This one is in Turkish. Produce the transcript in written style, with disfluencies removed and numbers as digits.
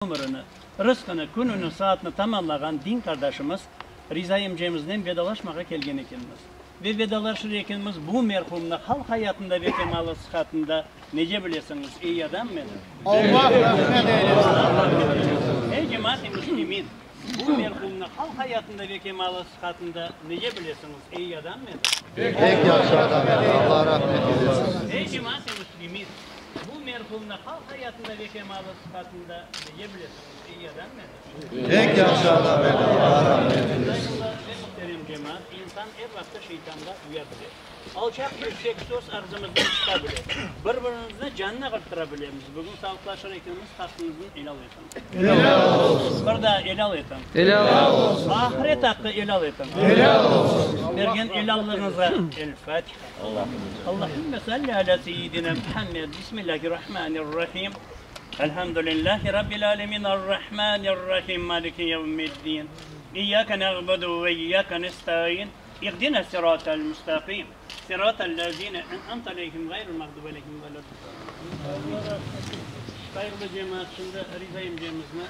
Ömrünü, rızkını, gününü, saatini tamamlagan din kardeşimiz Riza emcemizden vedalaşmağa kelgen ekenimiz. Ve vedalaşır ekenimiz bu merhumna halk hayatında ve kemalı sıhhatında nece bilesiniz, iyi adam mı? Allah rahmet eylesin. Ey cemaat-i müslimin, bu merhumna halk hayatında ve kemalı sıhhatında nece bilesiniz, iyi adam mı? Pek yaşa adam. Allah rahmet eylesin. Ey cemaat-i müslimin, bu merhumna halk hayatında ve kemalı sıhhatında nece bilesiniz, iyi adam mı? Pek yaşa adam. Allah rahmet eylesin. Muhterem cemaat, insan her vakti şeytanda uyabilir. Alçak yüksek söz arzımızdan çıkabilir. Birbirimizle canına kırptırabiliriz. Bugün sağlıklaşır ekimiz hakkınızın el alıysın. Helal olsun. Burada el alıysın. Helal olsun. Ahiret hakkı el alıysın. Helal olsun. Bergen el aldığınıza El Fatiha. Allahümme salli ala seyyidina Muhammed. Bismillahirrahmanirrahim. Elhamdülillahi Rabbil alemin. Errahmanirrahim. Maliki yevmiddin. İyyâke na'budu ve iyyâke nestaîn. İhdina sıratal müstakîm. Sıratal lezîne en'amte aleyhim gayril mağdubi aleyhim ve lad-dâllîn. Hayırlı cemaat, şimdi Riza emcemizle